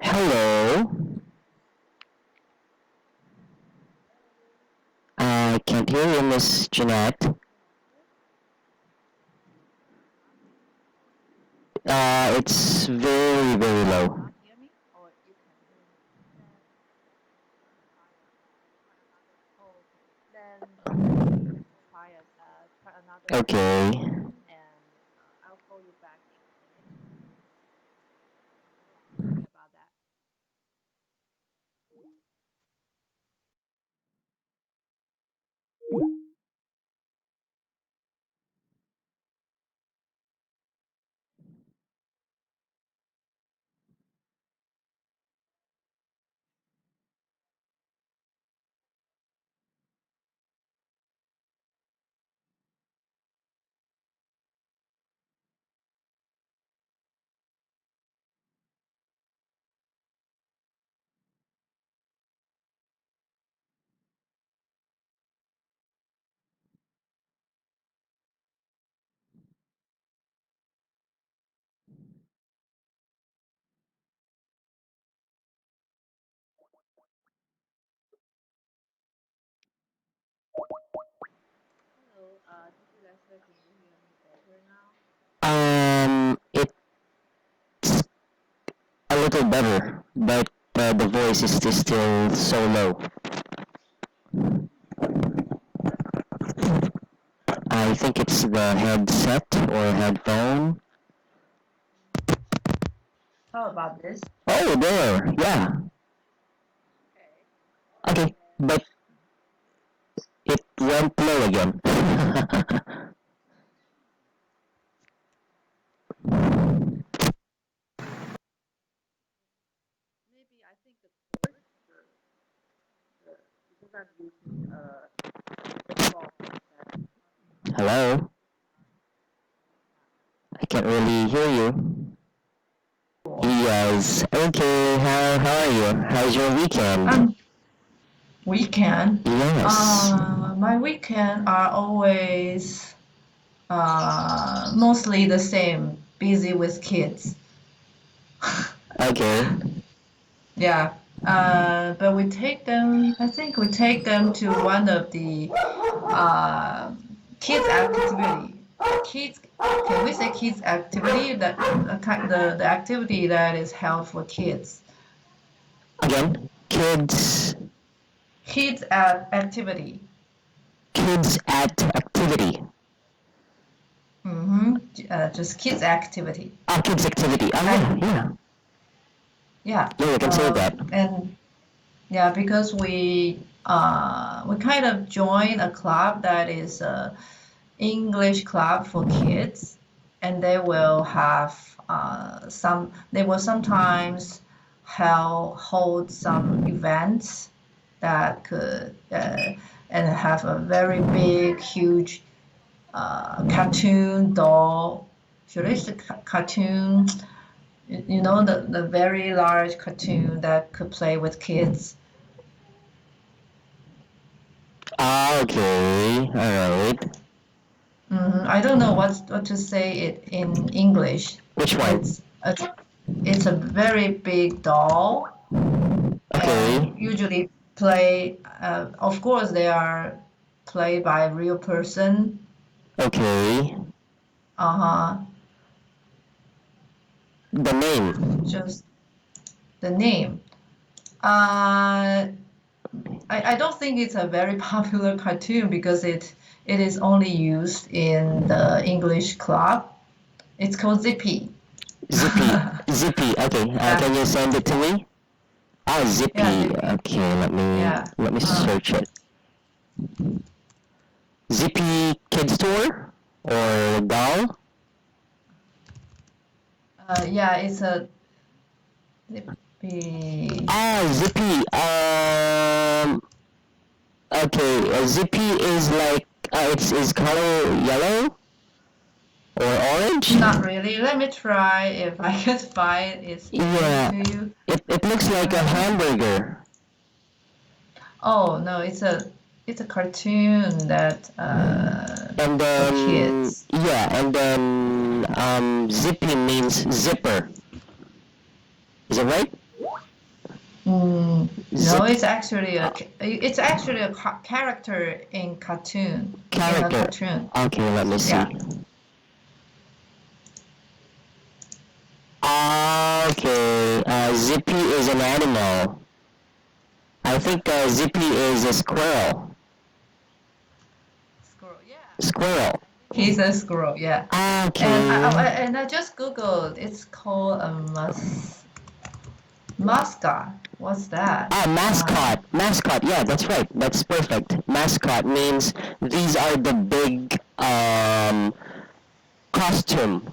Hello. I can't hear you, Miss Jeanette. It's very, very low. Okay. It's a little better, but the voice is still so low. I think it's the headset or headphone. How about this? Oh, there. Yeah. Okay, but it went low again. Hello? I can't really hear you. Yes. Okay. How are you? How's your weekend? Um, Weekend. Yes. My weekend are always mostly the same, busy with kids. Okay. Yeah. But we take them. I think we take them to one of the kids activity. Kids. Can we say kids activity? That the activity that is held for kids. Again, kids. Kids activity. Kids at activity. Mm-hmm. Just kids activity. Ah, kids activity. Oh yeah, And yeah. yeah, Yeah, you can say that. and yeah, because we kind of join a club that is a English club for kids, and they will have some. They will sometimes hold some events that could and have a very big, huge cartoon doll. Should I say cartoon? You know, the very large cartoon that could play with kids. Ah, okay. All right. I don't know what to say it in English. Which one? It's a very big doll, and Okay. usually play. Of course, they are played by a real person. Okay. Uh-huh. The name. Just the name. Uh, I don't think it's a very popular cartoon because it is only used in the English club. It's called Zippy. Zippy. Zippy. Okay. Yeah, Can you send it to me? Ah, yeah, Zippy. Zippy. Okay. Yeah. Let me search it. Zippy Kids Tour or doll? Yeah, it's a Zippy. Ah, Zippy. Okay. Zippy is like it's is color yellow or orange? Not really. Let me try if I can find its image Yeah. to you. It looks like a Uh, hamburger. oh no, it's a cartoon that And for then kids. yeah, and then Zippy means zipper. Is it right? No, Zip it's actually a character in a character. cartoon. Okay, let me see. Yeah. Okay, Zippy is an animal. I think Zippy is a squirrel. Squirrel. Yeah. Squirrel. He's a squirrel. Yeah. Okay. And I just googled. It's called a mascot. What's that? Mascot. Mascot. Yeah, that's right. That's perfect. Mascot means these are the big costume.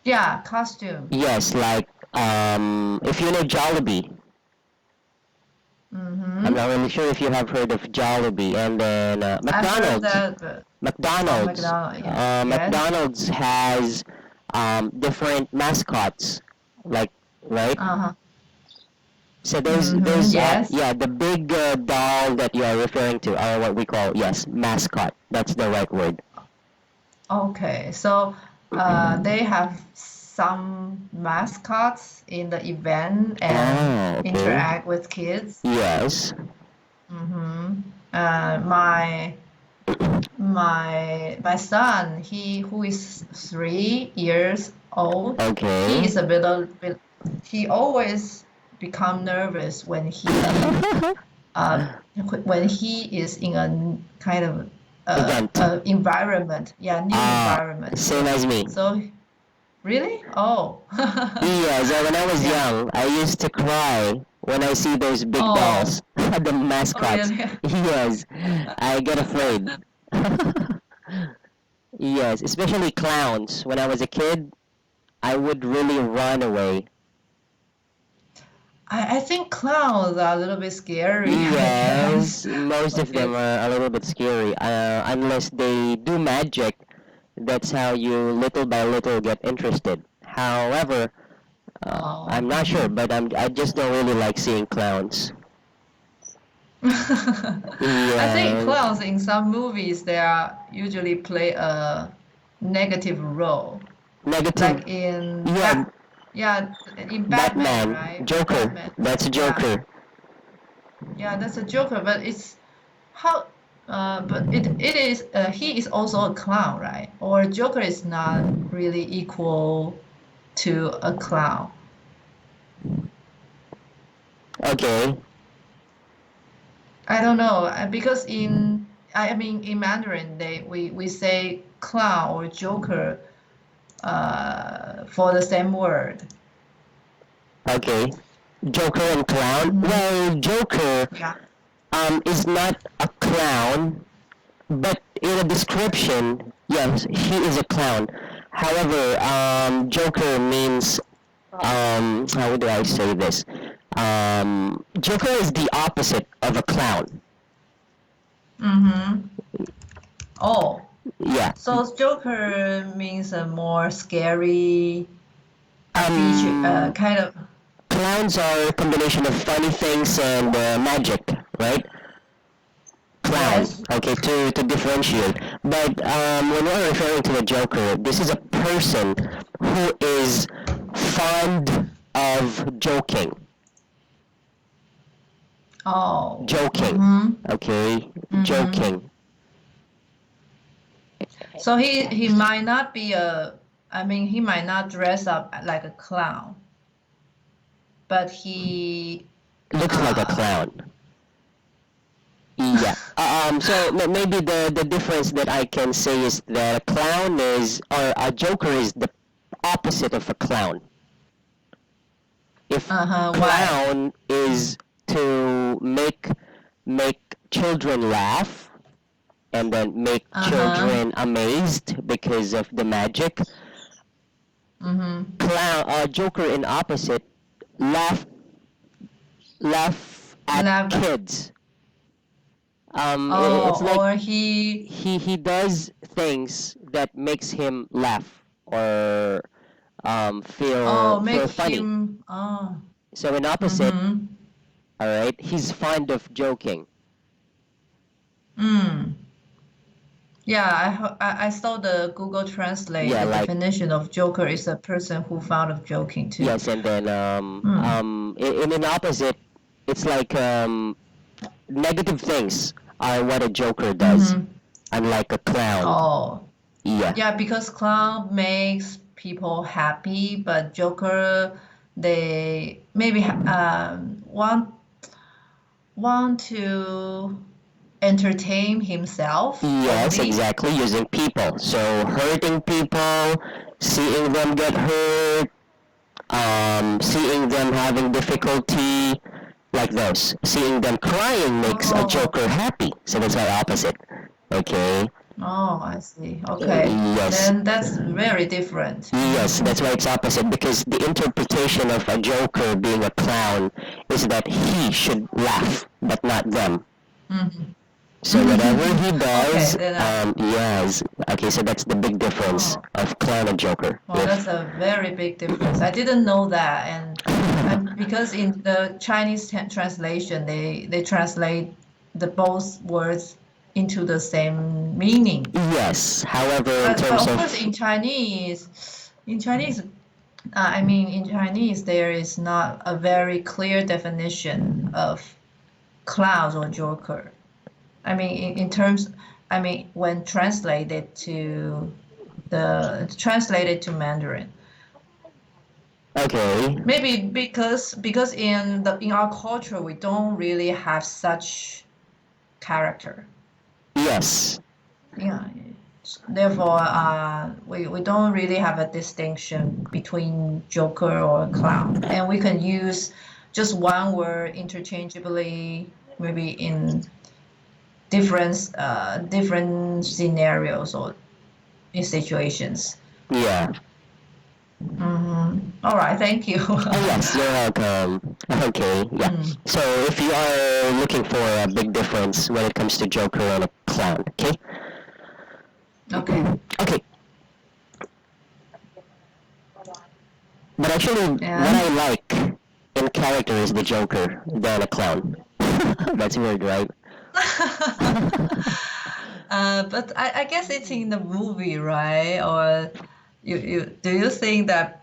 Yeah, costume. Yes, like if you know Jollibee. Mm-hmm. I'm not really sure if you have heard of Jollibee, and then I've heard McDonald's. that, but McDonald's. McDonald's. Yeah. Yes. McDonald's has different mascots, like right. Uh-huh. So there's Mm-hmm. Yes. yeah, the big doll that you are referring to are what we call, yes, mascot. That's the right word. Okay. So they have some mascots in the event and Okay. interact with kids. Yes. Mm-hmm. My son, who is 3 years old, Okay. he is a bit he always become nervous when he is in a kind of Event. environment, new environment. Same as me. So really? Oh. Yes, when I was young, I used to cry when I see those big Oh. dolls, the mascots. really? Yes, I get afraid. Yes, especially clowns. When I was a kid, I would really run away. I think clowns are a little bit scary, I Yes, guess. most of them are a little bit scary. Unless they do magic, that's how you little by little get interested. However, Oh. I'm not sure, but I just don't really like seeing clowns. I think clowns in some movies they are usually play a negative role, Negative. like in Yeah, in Batman, Batman, right? Joker. Batman. That's Joker. Yeah, that's a Joker, but it's how but it is he is also a clown, right? Or Joker is not really equal to a clown. Okay. I don't know because I mean in Mandarin we say clown or Joker for the same word. Okay. Joker and clown. Well, Joker Yeah. is not a clown, but in a description, yes, he is a clown. However, Joker means how do I say this? Joker is the opposite of a clown. Mm-hmm. Oh, Yeah. so Joker means a more scary Um, kind of. Clowns are a combination of funny things and magic, right? Clown. Yes. Okay, to differentiate. But when we're referring to a Joker, this is a person who is fond of joking. Oh. Joking. Mm-hmm. Okay, Mhm. joking. So he might not be I mean he might not dress up like a clown, but he Looks like a clown. Yeah. So maybe the difference that I can say is that a clown is, or a Joker is the opposite of a clown. If Why? clown is to make children laugh and then make children amazed because of the magic, Mm-hmm. Joker in opposite laugh at Laugh. kids. Oh, It's like or he. he does things that makes him laugh or Oh, feel make funny. him. Oh. So in opposite, Mm-hmm. all right, he's fond of joking. Mm. Yeah, I saw the Google Translate. Yeah, The like definition of joker is a person who found of joking too. yes, and then Mm. in an opposite, it's like negative things are what a joker does, Mm-hmm. unlike a clown. Oh, Yeah. yeah, because clown makes people happy, but joker, they maybe want to entertain himself Yes, only. exactly. Using people. So hurting people, seeing them get hurt, seeing them having difficulty, like those. Seeing them crying makes a Oh, joker happy. So that's my opposite. Okay. oh, I see. Okay. Yes. Then that's very different. Yes, Mm-hmm. that's why it's opposite because the interpretation of a joker being a clown is that he should laugh, but not them. So whatever Mm-hmm. he Okay, does, then yes. Okay, so that's the big difference oh, of clown and joker. well, that's If a very big difference. I didn't know that, and because in the Chinese translation, they translate the both words into the same meaning. yes, however, in But terms of course, of in Chinese, I mean, in Chinese, there is not a very clear definition of clowns or joker. I mean, in terms, I mean, when translated to Mandarin, okay, maybe because in our culture we don't really have such character. yes, Yeah. Therefore, we don't really have a distinction between joker or clown, and we can use just one word interchangeably, maybe in different scenarios or in situations. yeah. All right, thank you. Oh yes, you're welcome. Okay, yeah. Mm, So if you are looking for a big difference when it comes to joker and a clown, okay? okay. Okay, but actually, what I And like in character is the joker than a clown. That's weird, right? but I guess it's in the movie, right? Or do you think that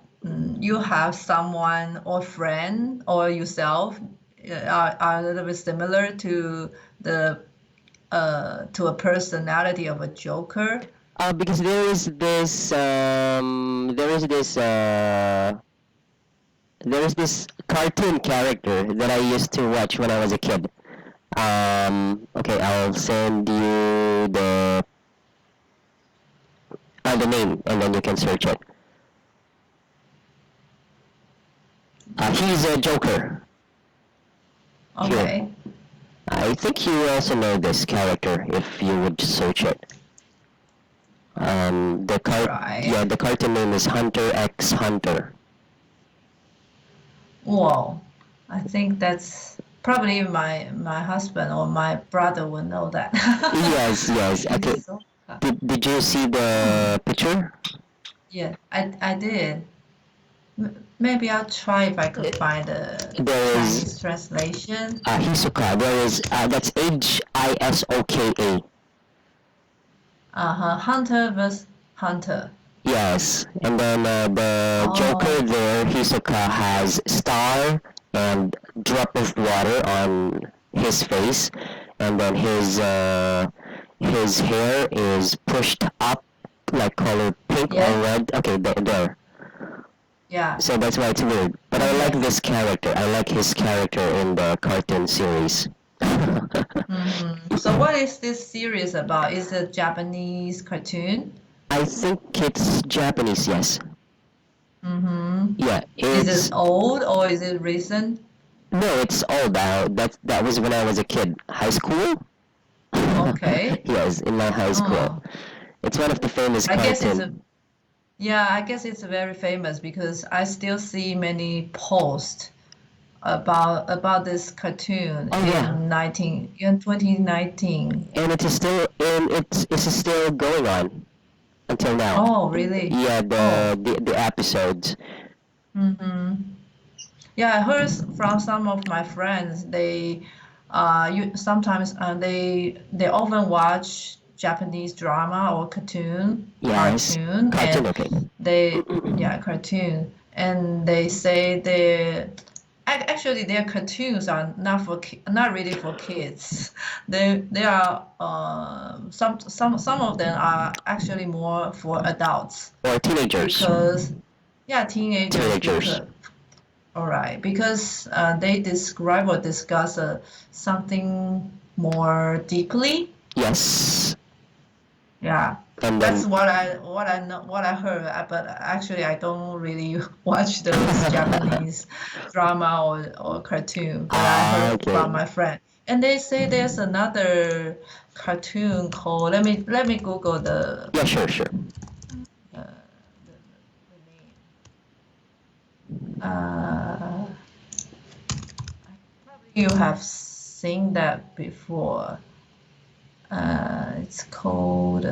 you have someone or friend or yourself are a little bit similar to the to a personality of a joker? Because there is this cartoon character that I used to watch when I was a kid. Okay, I'll send you the name and then you can search it. He's a Joker. Here, Okay, I think you also know this character if you would search it. right. Yeah, the cartoon name is Hunter X Hunter. Whoa, I think that's probably my husband or my brother will know that. Yes, yes. Okay. It's so, Did you see hmm. the picture? Yeah, I did. Maybe I'll try if I could find the There is Chinese translation. Hisoka. There is that's Hisoka. Uh-huh. Hunter vs. Hunter. Yes, and then the Joker Oh, there, Hisoka has star and drop of water on his face, and then his hair is pushed up like color pink or yes. red. Okay, there. Yeah. So that's why it's weird. But I like Okay. this character. I like his character in the cartoon series. So what is this series about? Is it a Japanese cartoon? I think it's Japanese, yes. Mm-hmm. Yeah, Is it it's old or is it recent? no, it's old now. That was when I was a kid. High school? Okay. Yes, in my high school. Oh, It's one of the famous I guess it's a cartoon. yeah, I guess it's very famous because I still see many posts about this cartoon Oh yeah, in 2019. and it's still going on until now. Oh, really? Yeah, Oh, the episodes. mm-hmm. Yeah, I heard from some of my friends. you sometimes they often watch Japanese drama or Yes. cartoon, Cartoon, and okay. they yeah cartoon, and they say actually their cartoons are not really for kids. They are some of them are actually more for adults Or teenagers. because yeah teenagers Teenagers. because all right, because they describe or discuss something more deeply. Yes. Yeah, And that's then, what I know what I heard. But actually, I don't really watch those Japanese drama or cartoon. But I heard okay. from my friend, and they say there's another cartoon called. Let me Google Yeah, sure, sure. the name. Uh, Probably you have seen that before. It's called.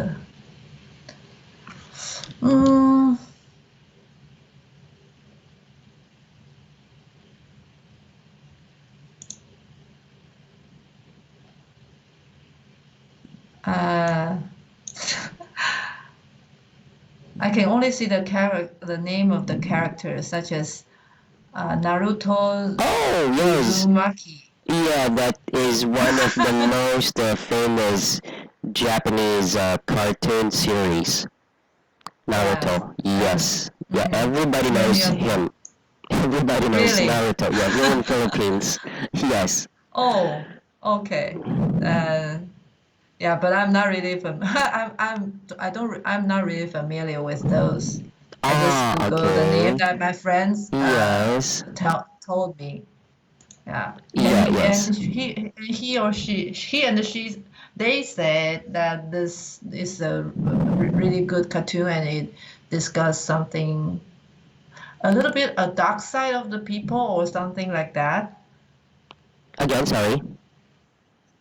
Mm, uh, I can only see the name of the characters, such as Naruto Oh, yes. Uzumaki. Yeah, that is one of the most famous Japanese cartoon series. Yes. Naruto. Yes. Yeah, Mhm. everybody Many knows of him. Everybody knows really. Naruto. Yeah, here in Philippines. Yes. Oh, okay. Uh, yeah, but I'm not really I'm not really familiar with those. I just Ah, Google the name okay. that my friends Yes. told me. Yeah, and Yeah, yes. he and she they said that this is a really good cartoon and it discussed something a little bit a dark side of the people or something like that. Again, sorry.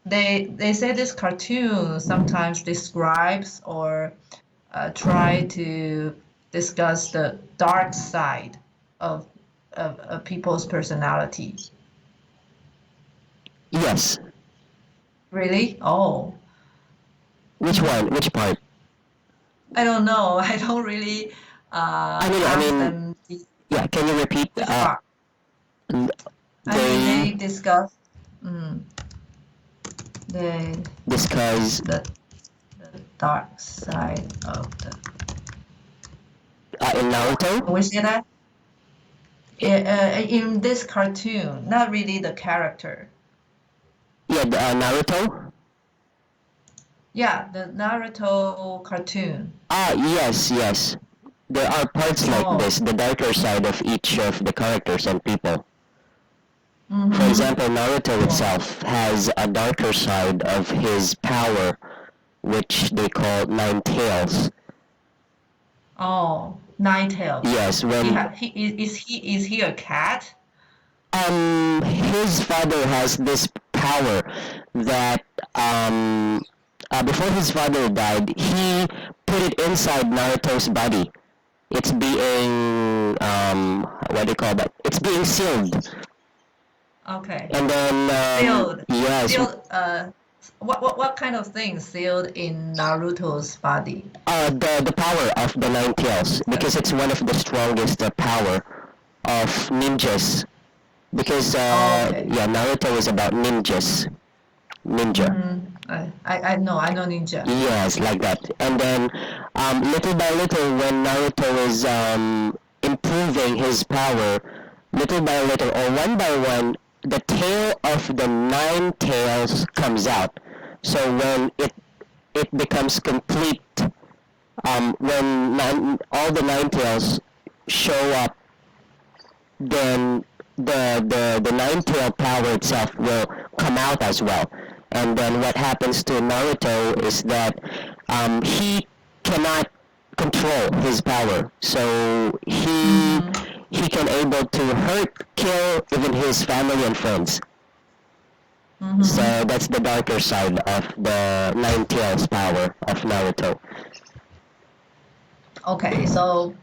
They say this cartoon sometimes describes or try to discuss the dark side of people's personality. Yes. Really? Oh. Which Hmm. one? Which part? I don't know. I don't really I ask mean, them yeah, can you repeat? which part. I mean, They they discuss mm, the discuss the the dark side of the. in Can Naruto? we say that? In this cartoon, not really the character. Yeah, Naruto? Yeah, the Naruto cartoon. Ah, yes, yes. There are parts like Oh. this, the darker side of each of the characters and people. For Mm-hmm. example, Naruto Oh. itself has a darker side of his power, which they call Nine Tails. Oh, Nine Tails. Yes, He when ha he is he a cat? his father has this power that before his father died, he put it inside Naruto's body. It's being what do you call that? It's being sealed, Okay. and then Sealed. yes, Sealed. What kind of thing sealed in Naruto's body? the power of the Nine Tails The, because it's one of the strongest power of ninjas. Because okay. yeah, Naruto is about ninja. Mm-hmm. I know ninja. Yes, like that. And then, little by little, when Naruto is improving his power, little by little, or one by one, the tail of the nine tails comes out. So when it becomes complete, when all the nine tails show up, then the nine tail power itself will come out as well. And then what happens to Naruto is that he cannot control his power, so Mm-hmm. he can able to hurt, kill even his family and friends. So Mm-hmm. that's the darker side of the nine tails power of Naruto. Okay, so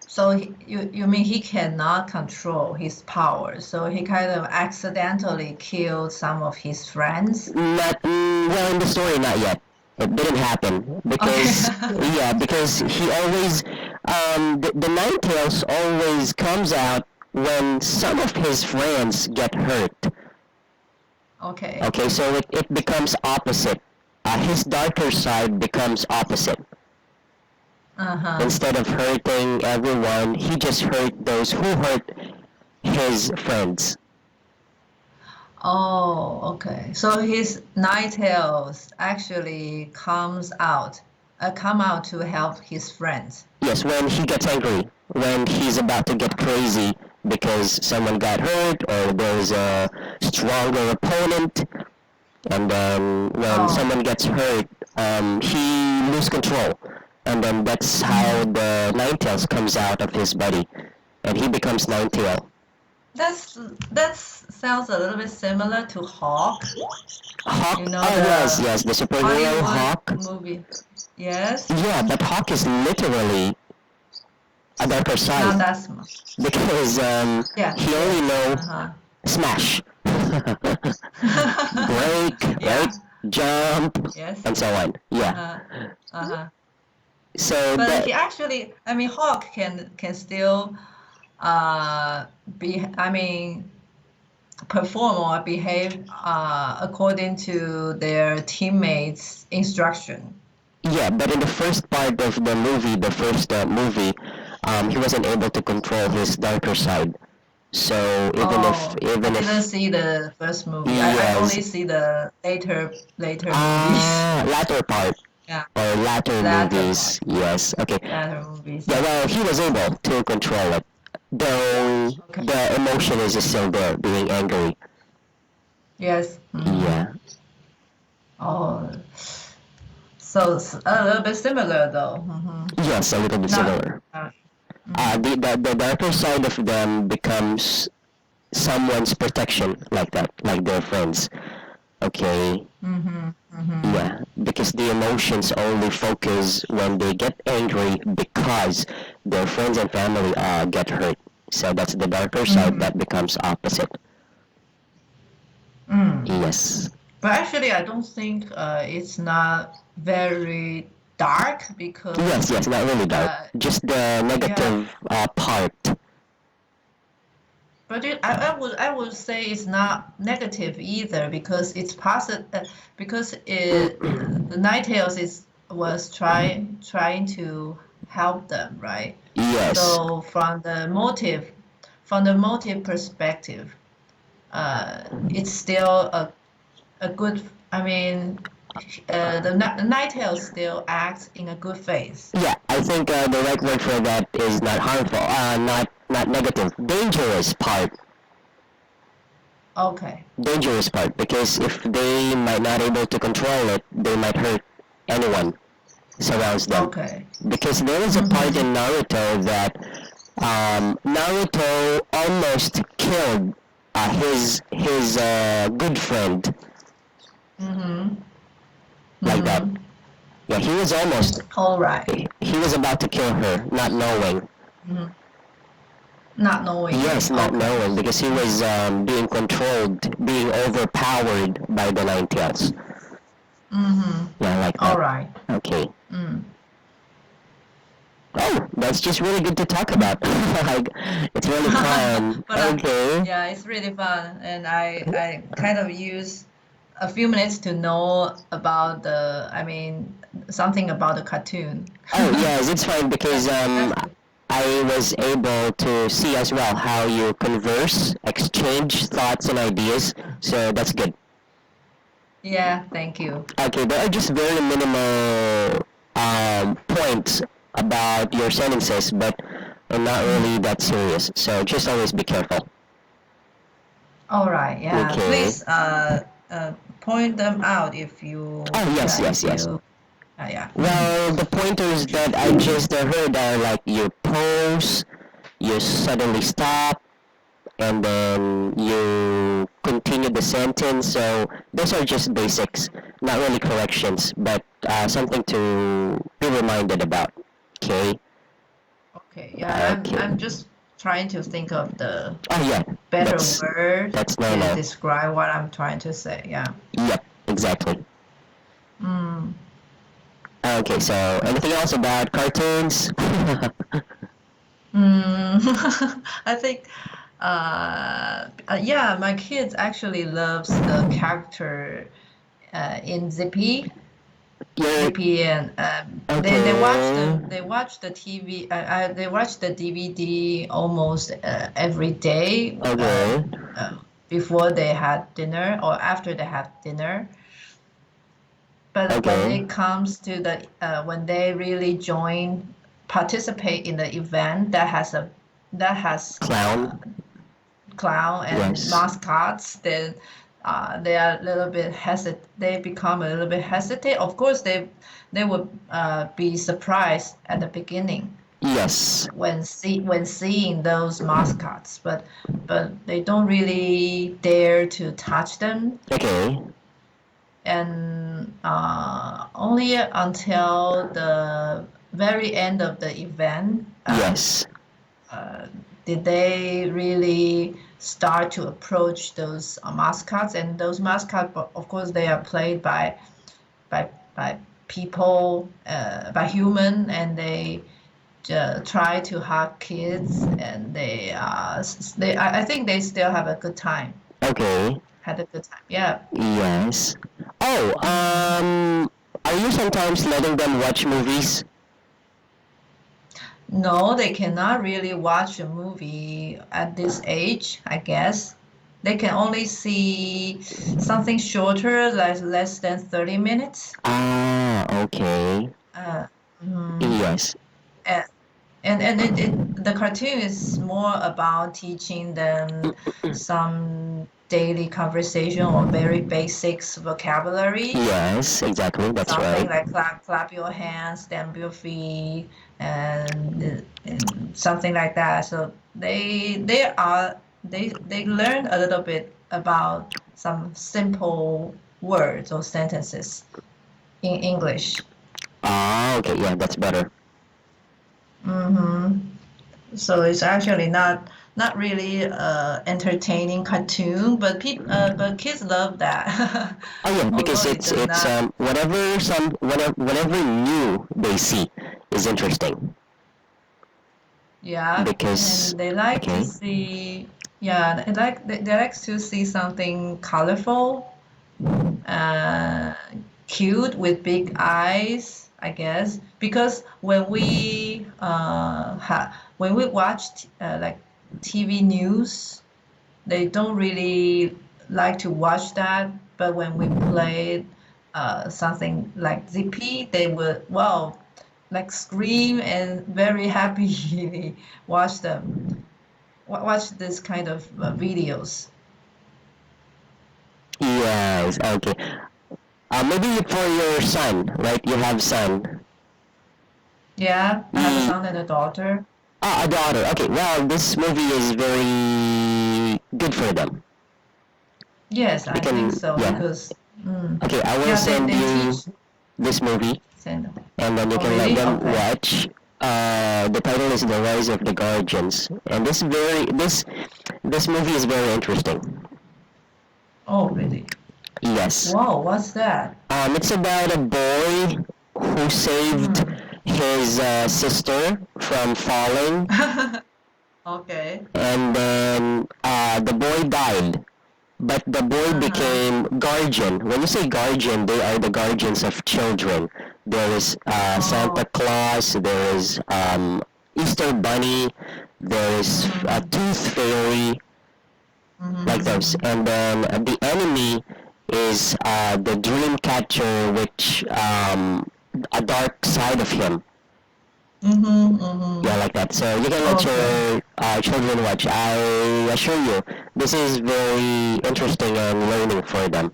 So you mean he cannot control his power, so he kind of accidentally killed some of his friends? Not well in the story, not yet. It didn't happen Okay. because yeah, because he always the Ninetales always comes out when some of his friends get hurt. Okay. Okay, so it becomes opposite. His darker side becomes opposite. Uh-huh. Instead of hurting everyone, he just hurt those who hurt his friends. Oh, okay. So his Ninetales actually come out to help his friends. Yes, when he gets angry, when he's about to get crazy because someone got hurt or there's a stronger opponent, and then when Oh. someone gets hurt, he loses control, and then that's how Mm. the Ninetales comes out of his body, and he becomes Ninetale. That sounds a little bit similar to Hawk. Hawk, You know oh yes, the yes, the superhero Hollywood Hawk. movie. Yes? Yeah, but Hawk is literally a darker Not side that small. because Yeah, he only yes. know Uh-huh. smash, break, right, Yeah. jump, Yes. and so on. Yeah. Uh-huh. Uh-huh. So But that he actually, I mean, Hawk can still I mean, perform or behave according to their teammates' instruction. yeah, but in the first part of the movie, the first movie, he wasn't able to control his darker side. So Oh, I even didn't if see the first movie. I yes, only see the later movies. latter part Yeah, or latter latter part, movies, yes. Okay. latter movies. Yeah, well, he was able to control it, though Okay. the emotion is still there, being angry. Yes. Mm-hmm. Yeah. Oh, so it's a little bit similar though. Mm-hmm. Yes, a little bit Not. similar. Mm-hmm. The darker side of them becomes someone's protection, like that, like their friends. Okay. Mm-hmm. Mm-hmm. Yeah, because the emotions only focus when they get angry because their friends and family get hurt. So that's the darker side Mm-hmm. that becomes opposite. Mm. Yes. But actually, I don't think it's not very dark Yes, because yes, not really dark. uh, Just the yeah. negative part. But I would say it's not negative either because it's positive because the Nightingales is was trying to help them, right? Yes. So from the motive perspective, it's still a good. I mean, the Nightingale still acts in a good faith. Yeah, I think the right word for that is not harmful, not negative, dangerous part. Okay. Dangerous part because if they might not able to control it, they might hurt anyone surrounds them. Okay. Because there is a part Mm-hmm. in Naruto that Naruto almost killed his good friend Mm-hmm. like that. Mm-hmm. Yeah, he was almost All right. he was about to kill her, not knowing. Mm-hmm. Not knowingly. Yes, not Okay. knowing because he was being controlled, being overpowered by the Nine Tails. Mm-hmm. Yeah, like All that. right. Okay. Mm. Oh, that's just really good to talk about. Like, it's really fun. But Okay. yeah, it's really fun, and I kind of use a few minutes to know about I mean, something about the cartoon. Oh, yes, it's fine because That's good. I was able to see as well how you converse, exchange thoughts and ideas. So that's good. Yeah, thank you. Okay, there are just very minimal points about your sentences, but not really that serious. So just always be careful. All right. Yeah, Okay. please point them out if you Oh, yes, yeah yes, if yes. you yeah. Well, the pointers that I just heard are like you pause, you suddenly stop, and then you continue the sentence. So those are just basics, not really corrections, but something to be reminded about. Okay. Okay. Yeah, I'm Okay. I'm just trying to think of the Oh yeah, better that's word that's to normal. describe what I'm trying to say. Yeah. Yep, exactly. Mm. Okay, so anything else about cartoons? Mm. I think yeah, my kids actually loves the character in Zippy. You're Zippy and okay. they watch the TV they watch the DVD almost every day Okay. before they had dinner or after they had dinner. But when Okay. it comes to the when they really participate in the event that has Clown. clown and Yes. mascots, then they are a little bit they become a little bit hesitant. Of course, they would be surprised at the beginning Yes. when seeing those mascots, but they don't really dare to touch them, Okay. and only until the very end of the event Yes. uh, did they really start to approach those mascots, and those mascots, of course, they are played by people, by human, and they try to hug kids, and I think they still have a good time, Okay. had a good time, yeah. Yes. Oh, Mm. are you sometimes letting them watch movies? No, they cannot really watch a movie at this age, I guess. They can only see something shorter, like less than 30 minutes. Ah, okay. Uh, mm, Yes. and the cartoon is more about teaching them some daily conversation or very basics vocabulary. Yes, exactly. That's Something right. like clap your hands, stamp your feet, and something like that. So they learn a little bit about some simple words or sentences in English. Ah, okay. Yeah, that's better. Mm-hmm. So it's actually not really entertaining cartoon, but kids love that. Oh yeah, Although because it it's does it's not, whatever new they see is interesting yeah, because and they like to okay. see, yeah, they like to see something colorful, uh, cute with big eyes, I guess. Because when we watched like TV news, they don't really like to watch that. But when we played something like Zippy, they would, well, like scream and very happily watch them, watch this kind of videos. Yes, okay. Maybe for your son, right? You have son. Yeah, I have a Ye son and a daughter. a daughter. Okay, well, this movie is very good for them. Yes, You I think can, so yeah. because Okay, I will yeah, send they you teach this movie, send. and then you Oh, can let really? them Okay. watch. The title is The Rise of the Guardians, and this movie is very interesting. Oh, really? Yes. Wow, what's that? It's about a boy who saved Hmm. his sister from falling, Okay. and then the boy died. But the boy Uh-huh. became guardian. When you say guardian, they are the guardians of children. There is Santa Oh. Claus, there is Easter Bunny, there is a Mm-hmm. Tooth Fairy, like those. Mm-hmm. And then the enemy is the dream catcher, which a dark side of him. Mm-hmm. Mm-hmm. Yeah, like that. So you can let Okay. your children watch. I assure you, this is very interesting and learning for them.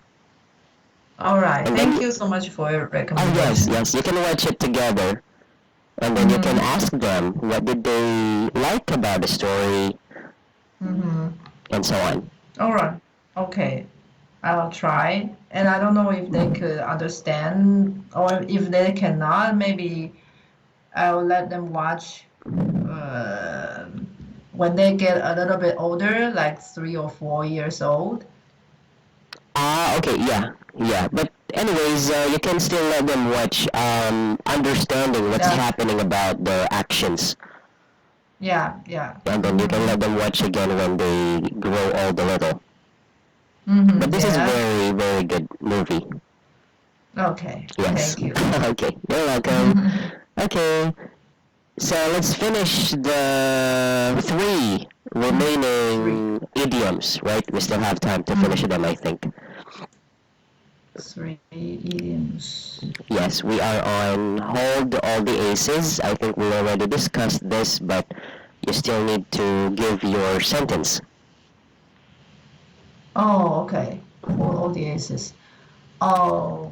All right. And Thank then, you so much for your oh yes, recommendation. yes, you can watch it together, and then you can Mm-hmm. ask them what did they like about the story, Mm-hmm. and so on. All right. Okay. I'll try. And I don't know if they could understand or if they cannot, maybe I'll let them watch when they get a little bit older, like 3 or 4 years old. Ah, okay, yeah, yeah. But anyways, you can still let them watch, understanding what's Yeah, happening about their actions, yeah, yeah. and then you can let them watch again when they grow old a little. But this is Yeah. very, very good movie. Okay. Yes. Thank you. Okay, you're welcome. Okay, so let's finish the three Three. remaining idioms, right? We still have time to finish Mm, them, I think. three idioms. Yes, we are on hold all the aces. I think we already discussed this, but you still need to give your sentence. Oh, okay. For all the aces. Oh,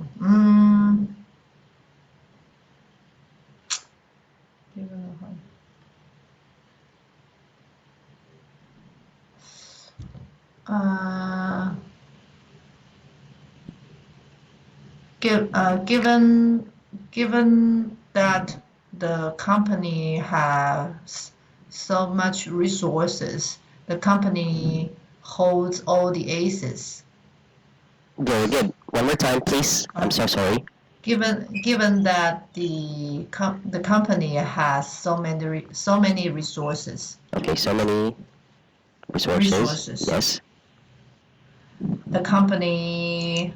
uh, given that the company has so much resources, the company holds all the aces. Very good. One more time, please. I'm Uh, so sorry. given that the company has so many resources, Okay, so many resources. resources, Yes. the company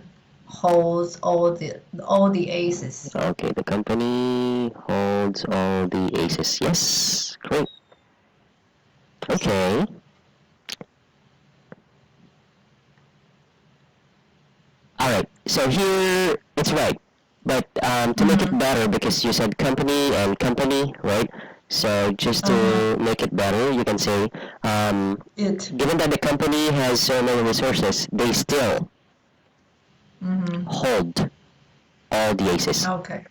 holds all the aces. Okay, the company holds all the aces. Yes, great. Okay. All right. So here it's right, but to make it Mm-hmm. better, because you said company and company, right? So just Uh-huh. to make it better, you can say, It. given that the company has so many resources, they still Mm-hmm. hold all the aces. Okay.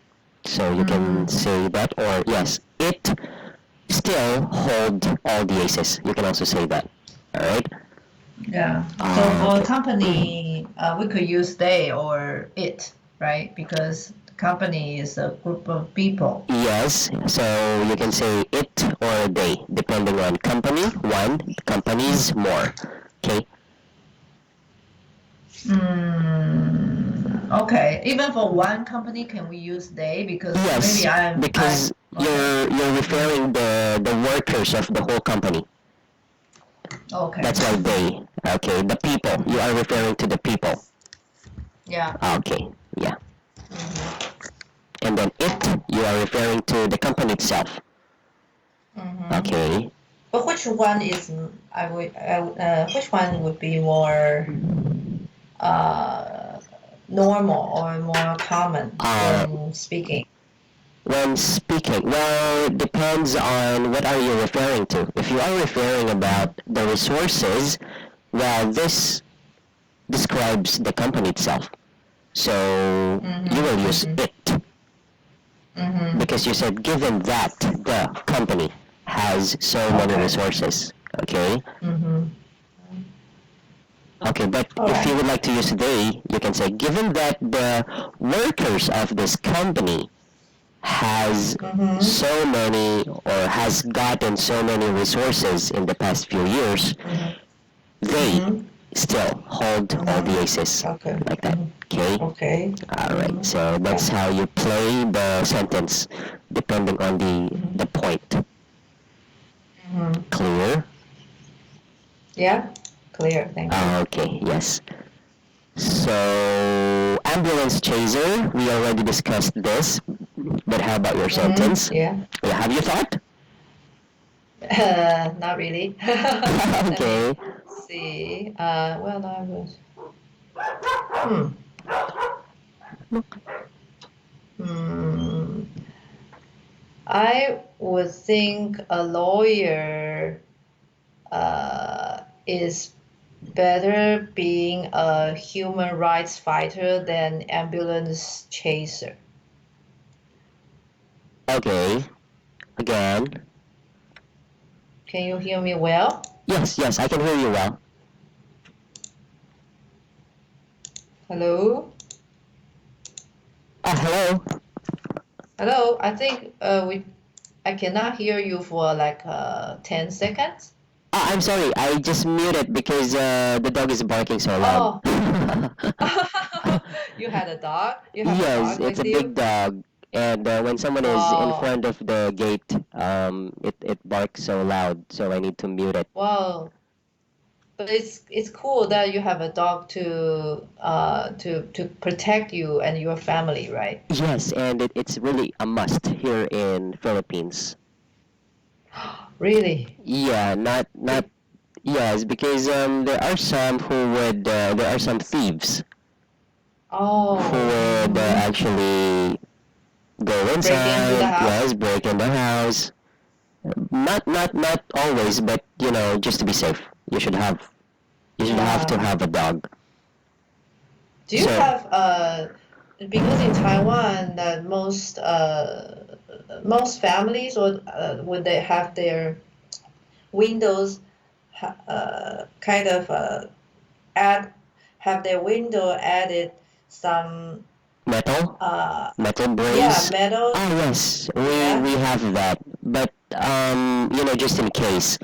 So you can Mm-hmm. say that, or yes, it still hold all the aces. You can also say that. All right. Yeah. So for Okay. company, we could use they or it, right? Because the company is a group of people. Yes, so you can say it or they, depending on company, one, companies, more. Okay? Okay. Even for one company, can we use they? Because maybe Yes, I because okay. you're referring the workers of the whole company. Okay. That's why they. Okay, the people. You are referring to the people. Yeah. Okay, yeah. Mm-hmm. And then it, you are referring to the company itself. Mm-hmm. Okay. But which one is which one would be more uh, normal or more common Uh, when speaking? when speaking, well, it depends on what are you referring to. If you are referring Mm-hmm. about the resources, well, this describes the company itself. So you will use Mm-hmm. it Mm-hmm. because you said given that the company has so many Okay. resources. Okay? Mm-hmm. Okay, but All if you right. would like to use they, you can say given that the workers of this company has Mm-hmm. so many or has gotten so many resources in the past few years, Mm-hmm. they Mm-hmm. still hold all Mm-hmm. the aces Okay. like that. Mm-hmm. Okay? Okay. Alright, Mm-hmm. so Yeah. that's how you play the sentence depending on the Mm-hmm. point. Mm-hmm. Clear? Yeah. Clear. Thank you. Okay, yes. So, ambulance chaser, we already discussed this, but how about your Mm-hmm. sentence? Yeah. Yeah, have you thought? Not really. Let me Okay. see. Well, I was. Hmm. Hmm. I would think a lawyer is better being a human rights fighter than ambulance chaser. Okay. Again. Can you hear me well? Yes, yes, I can hear you well. Hello? Hello? Hello? I think I cannot hear you for like 10 seconds. I'm sorry. I just muted because the dog is barking so loud. Oh, you had a dog? You have a Yes, dog it's with a you? big dog, and when someone is in Wow. front of the gate, it barks so loud, so I need to mute it. Wow. But it's cool that you have a dog to protect you and your family, right? Yes, and it's really a must here in Philippines. Really? Yeah, not Be- yes, because there are some there are some thieves who Oh, would mm-hmm. actually go Break into the inside, house? yes, break in the house. Not always, but just to be safe, you should have to Yeah. have a dog. Do you So, have because in Taiwan that most families or would they have their windows kind of add have their window added some metal, uh metal yeah brace. metal, Oh yes, we yeah. have that, but just in case,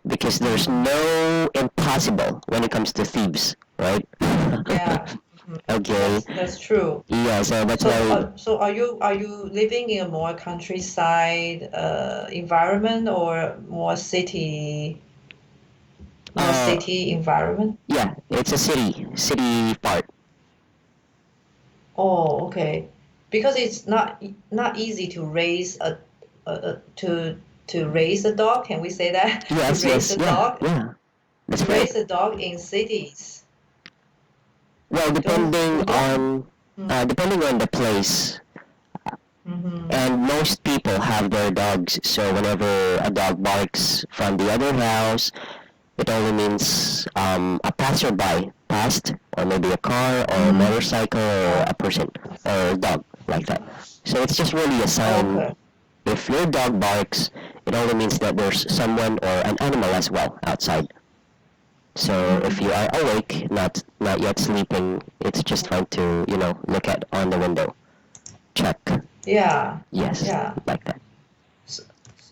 because there's Mm, no impossible when it comes to thieves, right? yeah. Mhm. Okay. That's true. Yeah, so that's So why. so are you living in a more countryside environment or more Uh, city environment? yeah, it's a city part. Oh, okay. Because it's not easy to raise to raise a dog. Can we say that? To Yes, raise yes, a yeah, dog, yeah. to That's right. raise a dog in cities. Well, We don't. Mm, depending on the place, mm-hmm. and most people have their dogs. So whenever a dog barks from the other house, it only means a passerby passed, or maybe a car or a Mm-hmm. motorcycle or Yeah. a person or a dog like that. So it's just really a sign. Okay. If your dog barks, it only means that there's someone or an animal as well outside. So if Mm-hmm. you are awake, not yet sleeping, it's just fine to look at on the window, check. Yeah. Yes, Yeah. like that. So,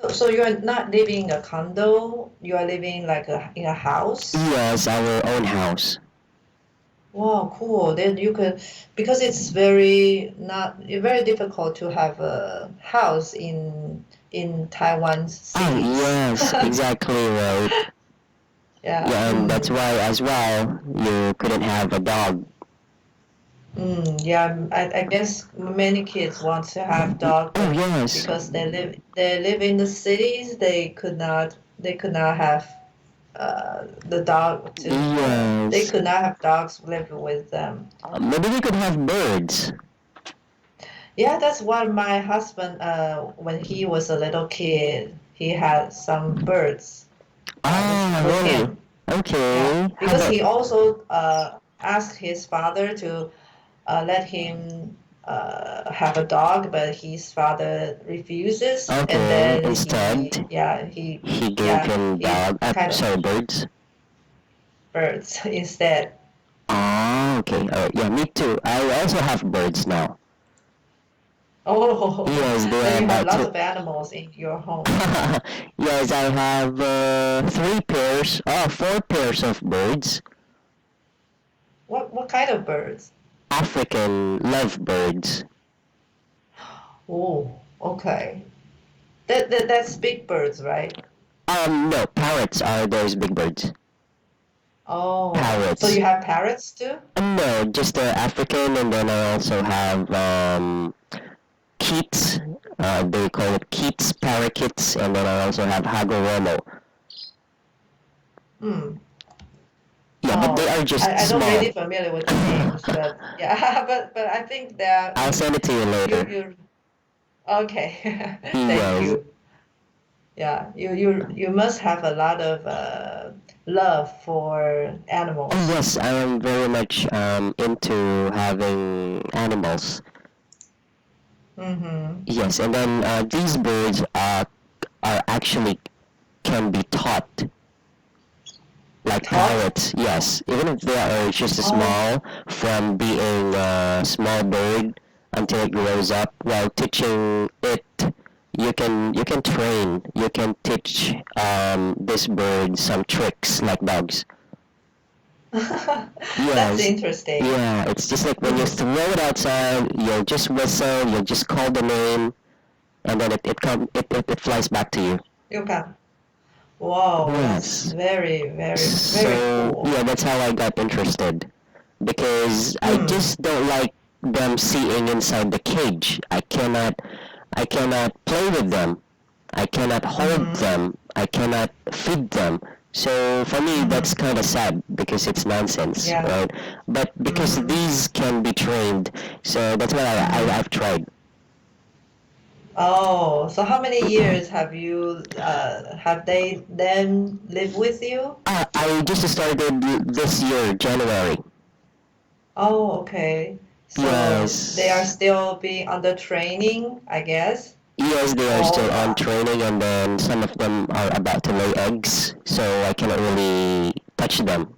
so you're not living in a condo. You are living like in a house. Yes, our own house. Wow, cool. Then you could, because it's very difficult to have a house in Taiwan Oh cities. yes, exactly right. Yeah. Yeah, and that's Mm, why as well you couldn't have a dog. yeah. I guess many kids want to have dog, Oh but yes, because they live in the cities, they could not have the dog to they yes. could not have dogs live with them. Maybe we could have birds. Yeah, that's what my husband, when he was a little kid, he had some birds Ah, with really? him. Yeah, Okay. How because about? he also asked his father to let him have a dog, but his father refuses, and Okay, then instead he gave him he dog. kind of Sorry, birds. birds instead. Ah, okay. All right. Yeah, me too. I also have birds now. Oh, Yes, they then are you have about lots to. of animals in your home. Yes, I have four pairs of birds. What kind of birds? African lovebirds. Oh, okay. That's big birds, right? No, parrots are those big birds. Oh, so Parrots. you have parrots too? No, just African, and then I also have Keats. They call it Keats parakeets, and then I also have Hagoromo. Hmm. Yeah, but they Oh, are just I don't really small. familiar with the names, but yeah, but I think that I'll send it to you you later. you okay. Thank Yes. you. Yeah, you must have a lot of love for Oh animals. yes, I am very much into having animals. Mm-hmm. Yes, and then these birds are actually can be taught like Taught? parrots. Yes, even if they are just a Oh, small, from being a small bird until it grows up, while teaching it You can train, you can teach this bird some tricks like dogs. That's Yes, interesting. yeah, it's just like when you Mm-hmm. throw it outside, you'll just whistle, you'll just call the name, and then it flies back to you. You can. Wow, that's Yes. very, very, very So cool. yeah, that's how I got interested because I Mm. just don't like them seeing inside the cage. I cannot play with them. I cannot hold Mm-hmm. them. I cannot feed them. So for me, Mm-hmm. that's kind of sad because it's nonsense, Yeah. right? But because Mm-hmm. these can be trained, so that's what Mm-hmm. I've tried. Oh, so how many years have they then lived with you? I just started this year, January. Oh, okay. So they are Yes. still being under training, I guess. Yes, they are Or still on training, and then some of them are about to lay eggs, so I cannot really touch them.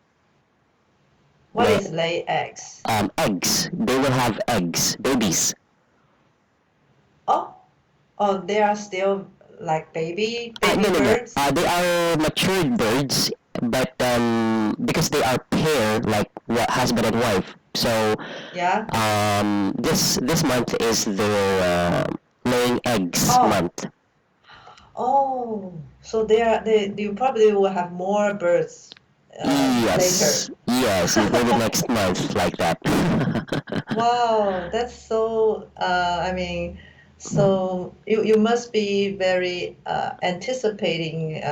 what Well, is lay eggs? eggs. They will have eggs, babies. Oh, oh, they are still like baby No, no, no. birds. They are matured birds, but because they are pair, like husband and wife. So Yeah. this month is their laying eggs Oh, month. oh. So they you probably will have more birds later. Yes, yes, maybe next month like that. Wow, that's so, I mean, so you must be very anticipating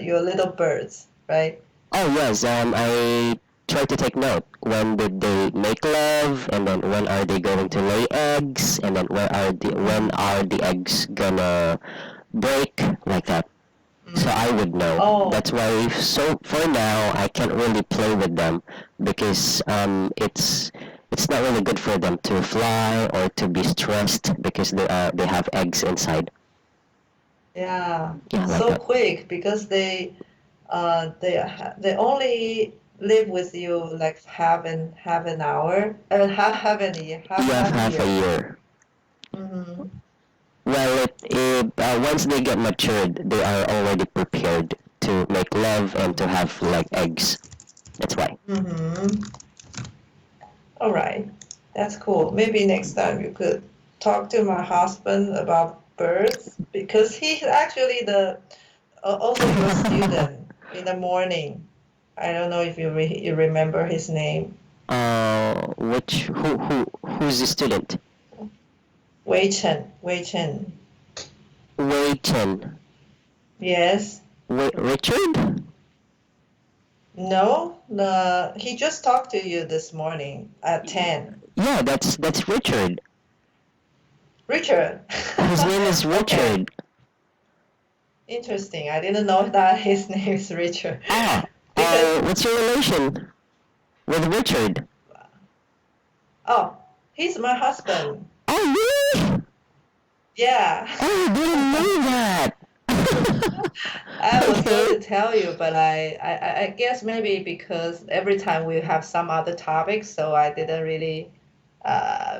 your little birds, right? Oh yes, I try to take note. When did they make love, and then when are they going to lay eggs, and then when Mm-hmm. are the eggs gonna break, like that. So Mm-hmm. I would know. Oh, That's why. So for now, I can't really play with them because it's not really good for them to fly or to be stressed because they have eggs inside. yeah. Yeah, like So that. quick because they only live with you like half an hour, half an year, Yeah, half half a year. year. Mm-hmm. Well, once they get matured, they are already prepared to make love and to have like eggs. That's why. Mm-hmm. All right, that's cool. Maybe next time you could talk to my husband about birds because he's actually the also your student in the morning. I don't know if you remember his name, Which who's the student? Wei Chen. Wei Chen. Wei Chen. Yes. Wei Richard? No, he just talked to you this morning at 10. Yeah, that's Richard. Richard. His name is Okay, Richard. interesting. I didn't know that his name is Richard. Ah, Because, what's your relation with Richard? oh, he's my husband. Oh, really? Yeah. Oh, I didn't know that. I was going Okay. to tell you, but I guess maybe because every time we have some other topics, so I didn't really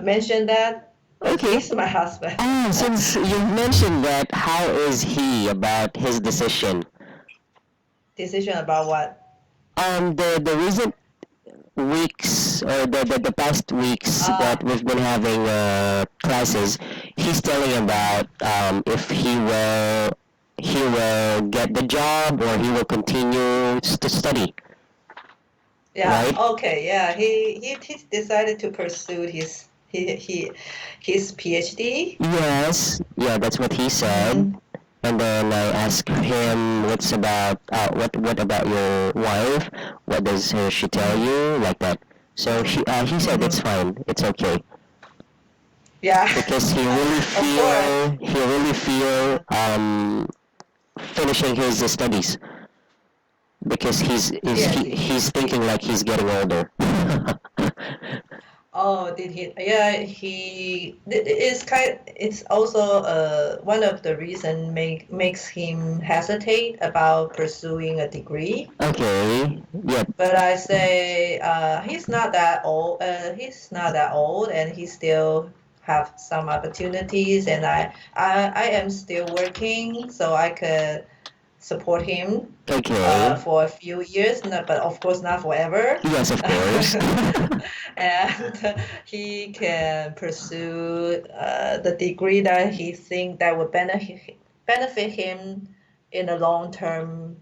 mention that. But Okay. he's my husband. Since you mentioned that, how is he about his decision? Decision about what? The recent weeks or the past weeks that Ah, we've been having classes, he's telling about if he will get the job or he will continue to study, yeah. right? Okay. Yeah. He decided to pursue his PhD. Yes, yeah, that's what he said. Mm-hmm. And then I asked him, what about your wife? What does she tell Mm-hmm. you? Like that. So he said it's Mm-hmm. fine, it's okay, Yeah. because Of course. he really feel Uh, finishing his studies because PhD. he's thinking like he's getting older. Oh, did he? Yeah, it's it's also one of the reason makes him hesitate about pursuing a degree. Okay, yep. But I say he's not that old. He's not that old, and he still have some opportunities, and I am still working, so I could support him Okay. for a few years, but of course not forever. Yes, of course. And he can pursue the degree that he think that would benefit him in the long term.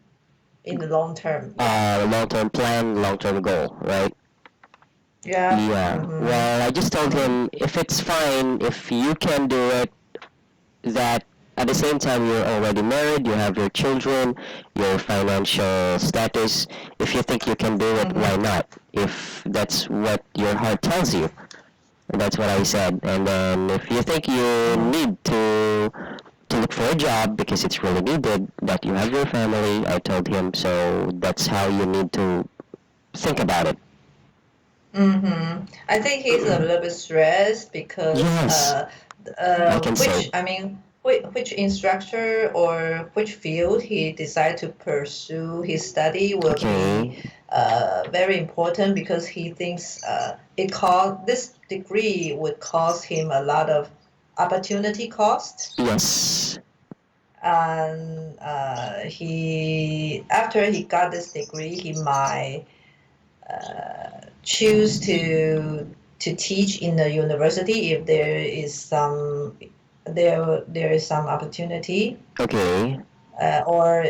In the long term, yeah, Long-term plan, long-term goal, right? yeah. Yeah. Mm-hmm. Well, I just told him if it's fine, if you can do it, that at the same time you're already married, you have your children, your financial status. If you think you can do it, why Mm-hmm. not? If that's what your heart tells you. And that's what I said. And then if you think you Mm-hmm. need to look for a job because it's really needed, that you have your family, I told him, so that's how you need to think about it. Mm-hmm. I think he's a little bit stressed because Yes, I can say. which I mean which instructor or which field he decide to pursue his study will be Okay. very important because he thinks this degree would cost him a lot of opportunity cost, Yes. and he after he got this degree he might choose to teach in the university if there is some opportunity, Okay. or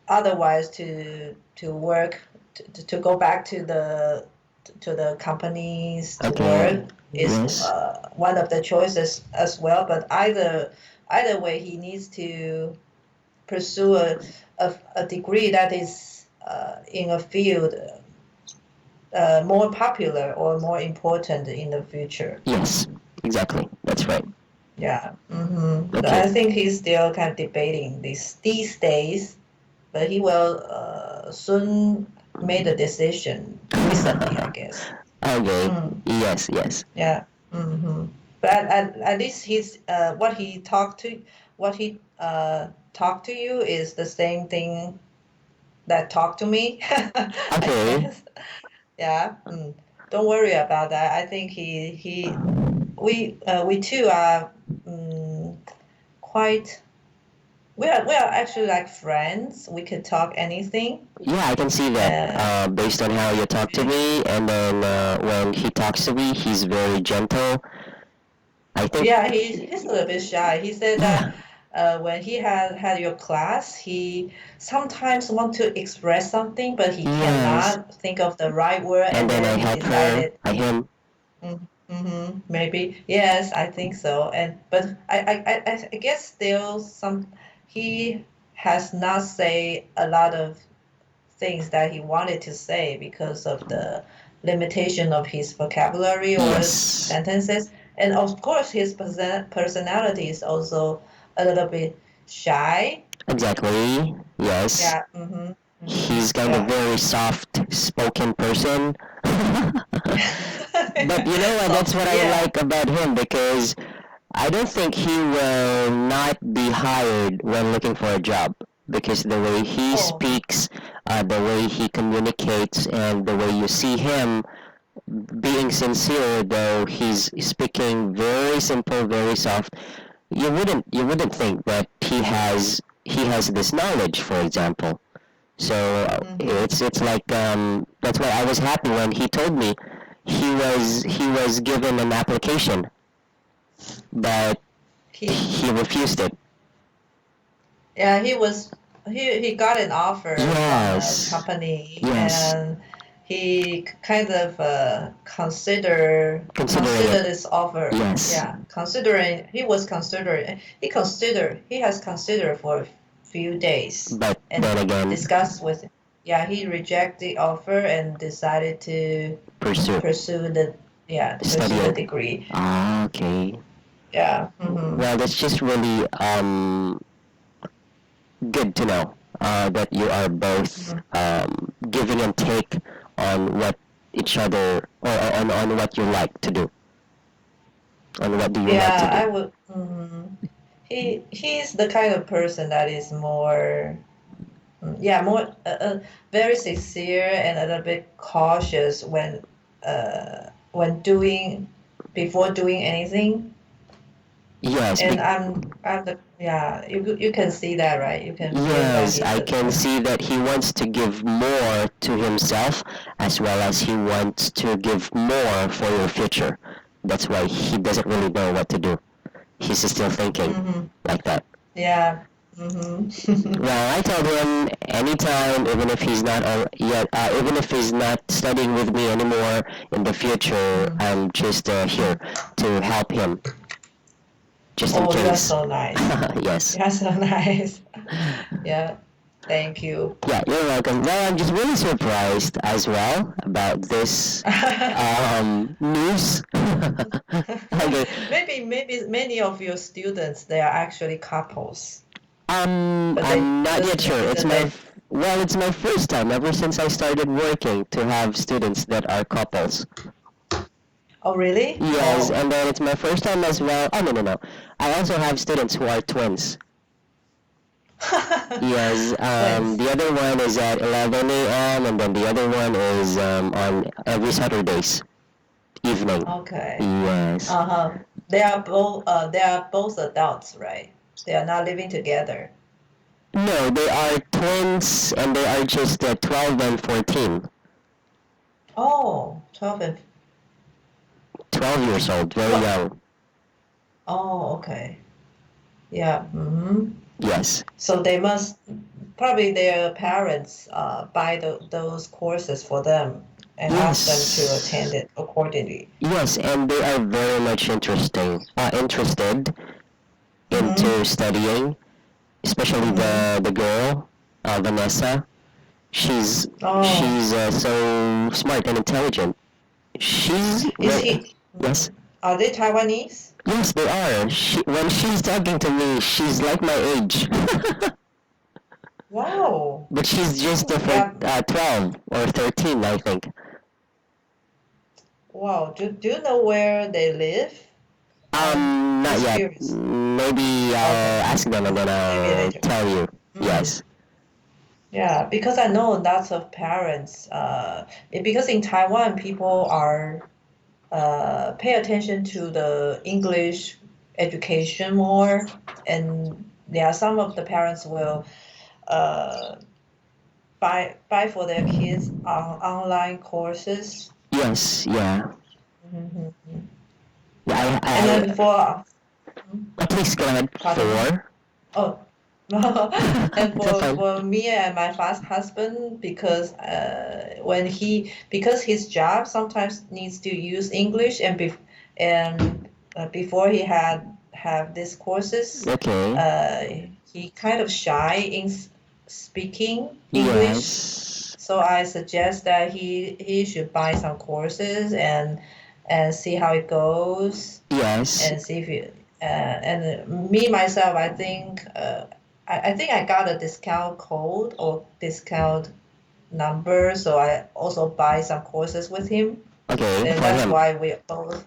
otherwise to work to go back to the companies to Okay. work is Yes. one of the choices as well. But either way, he needs to pursue a degree that is in a field more popular or more important in the future. Yes. Exactly. That's right. Yeah. Mm-hmm. So Okay. I think he's still kind of debating these days, but he will soon made a decision recently, I guess. Okay. Mm, Yes. Yes. yeah. Mm-hmm. But at least he's what he talked to you is the same thing that talked to me, I Okay. guess. Yeah. Mm. Don't worry about that. I think he we too are um, quite we are actually like friends. We could talk anything. Yeah, I can see that. Uh, Based on how you talk to me, and then when he talks to me, he's very gentle. I think. yeah, he's a little bit shy. He said that Yeah. when he had your class, he sometimes want to express something, but he Yes. cannot think of the right word, And and then then I he help her. decided. Him. Mm-hmm, maybe yes, I think so. And but I guess still he has not say a lot of things that he wanted to say because of the limitation of his vocabulary or Yes. sentences. And of course, his personality is also a little bit shy. Exactly. Yes. Yeah. Mm-hmm. Mm-hmm. He's kind of Yeah. very soft-spoken person. But you know what? That's Soft. what I Yeah. like about him because I don't think he will not be hired when looking for a job because the way he Oh. speaks, the way he communicates, and the way you see him being sincere, though he's speaking very simple, very soft. You wouldn't think that he has this knowledge, for example. So Mm-hmm. it's like that's why I was happy when he told me he was given an application, but He he refused it. Yeah, he got an offer from a Yes, company, yes, and he kind of considering consider it. this offer. Yes, Yeah, considering he has considered for a few days but and then again, discussed with. Yeah, he rejected the offer and decided to pursue, pursue the yeah to study pursue the it. degree. Ah, okay. Yeah. Mm-hmm. Well, that's just really good to know that you are both Mm-hmm. giving and take on what each other or on what you like to do. On what do you like to Yeah, do? I would. He's the kind of person that is more, yeah, more very sincere and a little bit cautious when doing before doing anything. Yes, And I'm the yeah. You can see that, right? You can feel that yes, he's I the can see that he wants to give more to himself as well as he wants to give more for your future. That's why he doesn't really know what to do. He's still thinking Mm-hmm. like that. Yeah. Mm-hmm. Well, I told him anytime, even if he's not yet, even if he's not studying with me anymore in the future, Mm. I'm just here to help him, just in Oh, you are case. so nice. Yes. You are so nice. Yeah. Thank you. Yeah, you're welcome. Well, I'm just really surprised as well about this news. Okay. Maybe many of your students they are actually couples, but they I'm not just yet sure. It's didn't my let. well, it's my first time ever since I started working to have students that are couples. Oh, really? Yes, Oh. and then it's my first time as well. Oh, no, no, no. I also have students who are twins. Yes, Twins. the other one is at 11 a.m. and then the other one is on every Saturdays evening. Okay. Yes. Uh-huh. They are both adults, right? They are not living together. No, they are twins and they are just 12 and 14. Oh, 12 and 12 years old, very what? young. Oh, okay. Yeah. Mm-hmm. Yes. So they must probably their parents buy those courses for them and ask them to attend Yes. it accordingly. Yes, and they are very much interested Mm-hmm. into studying, especially Mm-hmm. the girl, Vanessa. She's Oh, she's so smart and intelligent. She's is well, he? yes, Are they Taiwanese? yes, they are. When she's talking to me, she's like my age, Wow. but she's just Oh, for yeah. 12 or 13, I think. Wow. Do you know where they live? Not Just yet. curious. Maybe Okay. I'll ask them and then Maybe I'll later. tell you. Mm. Yes. Yeah, because I know lots of parents, because in Taiwan, people are pay attention to the English education more, and yeah, some of the parents will uh, buy for their kids on online courses. Yes. Yeah. Mhm. Yeah. Yeah, and then for Please go ahead. pardon me. 4. Oh, and It's okay. for me and my first husband, because because his job sometimes needs to use English, and before he have these courses, Okay. uh, he kind of shy in speaking English. Yes. So I suggest that he should buy some courses and see how it goes Yes. and see if you and me myself I think I think I got a discount code or discount number, so I also buy some courses with him, Okay. and For that's him. why we both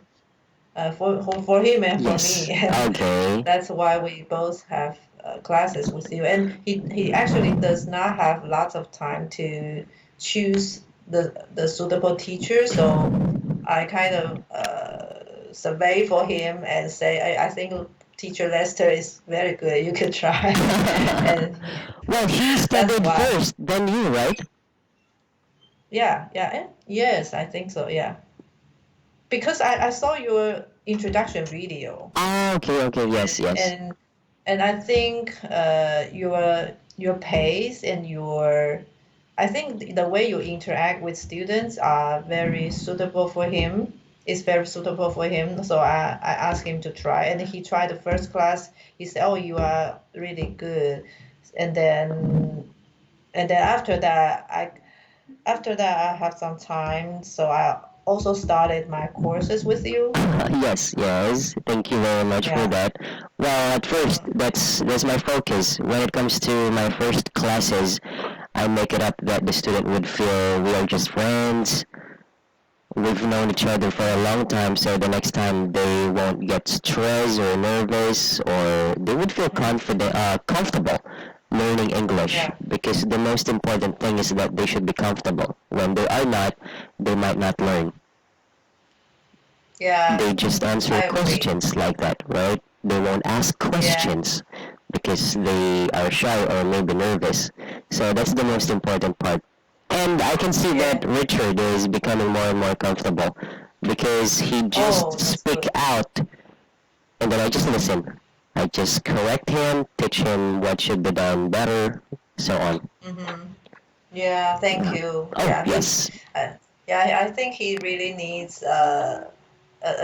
for him and for Yes. me and Okay. that's why we both have classes with you, and he actually does not have lots of time to choose the suitable teacher, so I kind of survey for him and say, I think teacher Lester is very good. You could try, and Well, he that's studied why. first, then you, right? Yeah, yeah, yes, I think so. Yeah, because I saw your introduction video, Ah, okay, okay, yes, yes. and I think your pace and your I think the way you interact with students are very suitable for him. Is very suitable for him. So I asked him to try, and he tried the first class. He said, "Oh, you are really good." And then after that I have some time, so I also started my courses with you. Yes, yes. Thank you very much for Yeah. that. Well, at first, that's my focus. When it comes to my first classes, I make it up that the student would feel we are just friends. We've known each other for a long time, so the next time they won't get stressed or nervous, or they would feel comfortable learning English. Yeah. Because the most important thing is that they should be comfortable. When they are not, they might not learn. Yeah, They just answer I agree. questions like that, right? They won't ask questions because they are shy or maybe nervous. So that's the most important part. And I can see Yeah. that Richard is becoming more and more comfortable because he Oh, just that's speak good. out and then I just listen. I just correct him, teach him what should be done better, so on. Mm-hmm. Yeah, thank you. Oh, Yeah, yes. yeah, I think he really needs a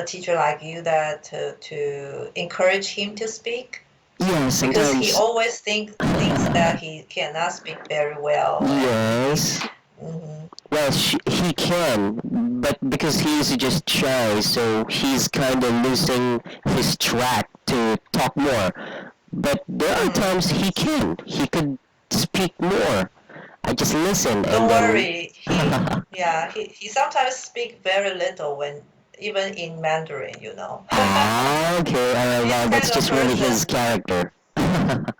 teacher like you that to encourage him to speak Yeah, because he sometimes. always thinks that he cannot speak very well and Yes. hmm Well, he can, but because he's just shy, so he's kind of losing his track to talk more. But there are mm. times he can. He could speak more. I just listen and Don't then. worry. He sometimes speak very little when even in Mandarin, you know. Ah, okay. He's Well, that's kind of just really his person. character.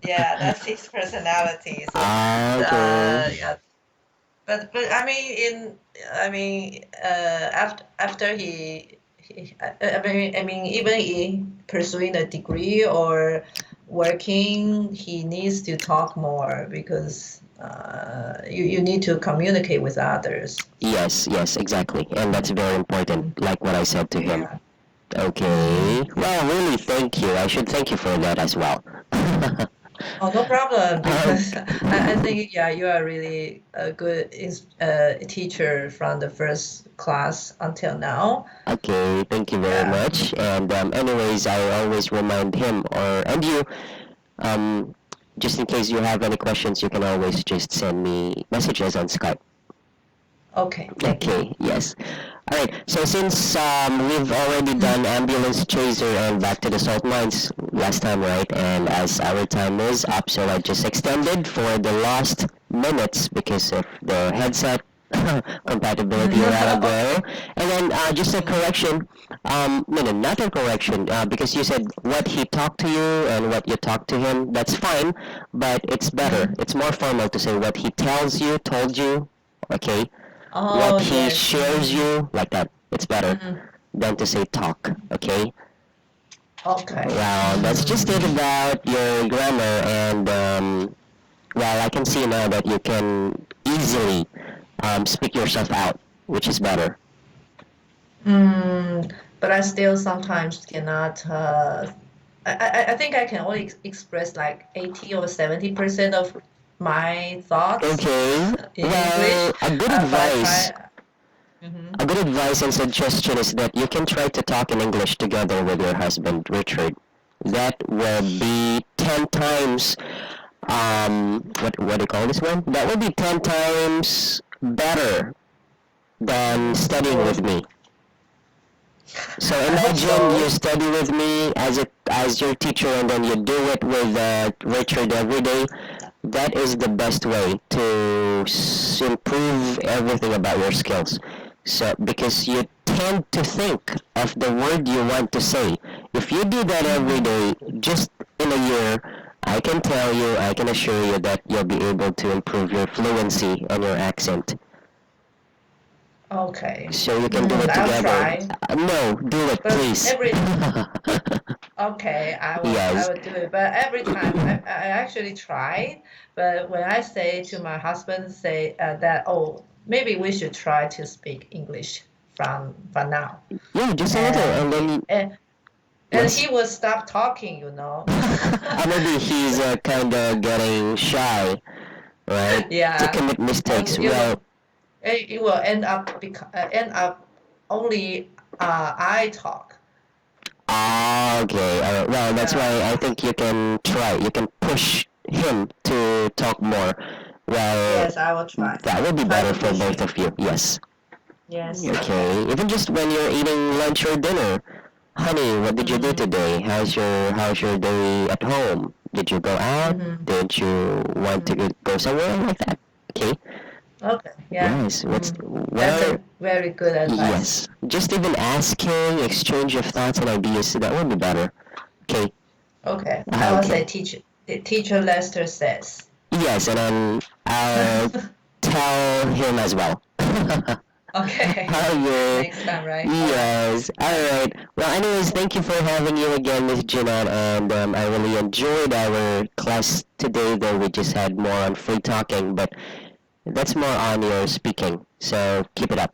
Yeah, that's his personality. So, Ah, okay. yeah. But after I mean even in pursuing a degree or working, he needs to talk more because you need to communicate with others. Yes, yes, exactly. And that's very important, Mm, like what I said to him. yeah. Okay. Mm. Well, really, thank you. I should thank you for that as well. Oh, no problem, because Okay. I think, yeah, you are really a good teacher from the first class until now. Okay, thank you very Yeah. much. And anyways, I always remind him and you, um, just in case you have any questions, you can always just send me messages on Skype. Okay, thank you. Okay, yes. All right. So since we've already Mm. done ambulance chaser and back to the salt mines last time, right? And as our time is up, so I just extended for the last minutes because of the headset compatibility a while ago. And then just a correction. No, not a correction. Because you said what he talked to you and what you talked to him. That's fine, but it's better. Mm. It's more formal to say what he tells you, told you. Okay, what Oh, he yes. shares you like that. It's better Mm. than to say talk. Okay. Okay. Well, that's just it about your grammar, and well, I can see now that you can easily speak yourself out, which is better. But I still sometimes cannot. I think I can only express like 80 or 70% of my thoughts Okay. in English. Well, a good But I advice. try. Hmm. A good advice and suggestion is that you can try to talk in English together with your husband, Richard. That will be 10 times what do you call this one? That would be 10 times better than studying Oh, with me. So I hope imagine you so. study with me as your teacher and then you do it with Richard every day. That is the best way to improve everything about your skills. So because you tend to think of the word you want to say. If you do that every Hmm. day, just in a year, I can tell you, I can assure you that you'll be able to improve your fluency and your accent. Okay. So you can do it I'll together. try. No, do it, But please. every Okay, I Yes. will do it. But every time I actually tried, but when I say to my husband, say that, oh, maybe we should try to speak English from now, Yeah, just a little, and and he then and yes. he will stop talking. Maybe he's kind of getting shy, right? To Yeah, commit mistakes. and you know, Well, it will end up only I talk. okay. Well, that's Yeah. why I think you can try. You can push him to talk more. Well, Yes, I will try. that would be Try better to for push both him. of you. Yes. Yes. Okay. Okay. Even just when you're eating lunch or dinner. Honey, what did you do Mm-hmm. today? How's your day at home? Did you go out? Mm-hmm. Did you want to go somewhere like that? Okay. Okay, yeah. Yes. What That's are a very good advice. yes. Just even asking, exchange of thoughts and ideas, that would be better. Okay. Okay, I will say Okay. teacher Lester says. Yes, and then I'll tell him as well. Okay. Okay. Next time, right? Yes. All right. Well, anyways, thank you for having you again, Miss Jeanette, and I really enjoyed our class today. Though we just had more on free talking, but that's more on your speaking. So keep it up.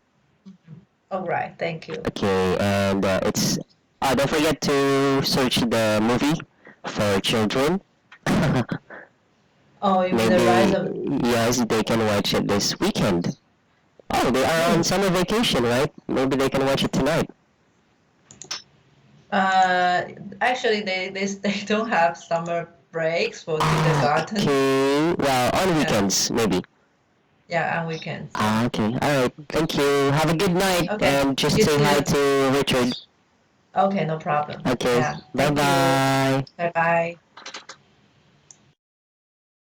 All right. Thank you. Okay, and it's don't forget to search the movie for children. Oh, you mean Maybe the rise of yes, they can watch it this weekend. Oh, they are on summer vacation, right? Maybe they can watch it tonight. actually they don't have summer breaks for Ah, kindergarten. okay. Well, on weekends, maybe. Yeah, on weekends. Ah, okay. All right. Thank you. Have a good night, Okay. and just You say hi too. to Richard. Okay, no problem. Okay. Yeah. Bye Thank you. bye. Bye bye.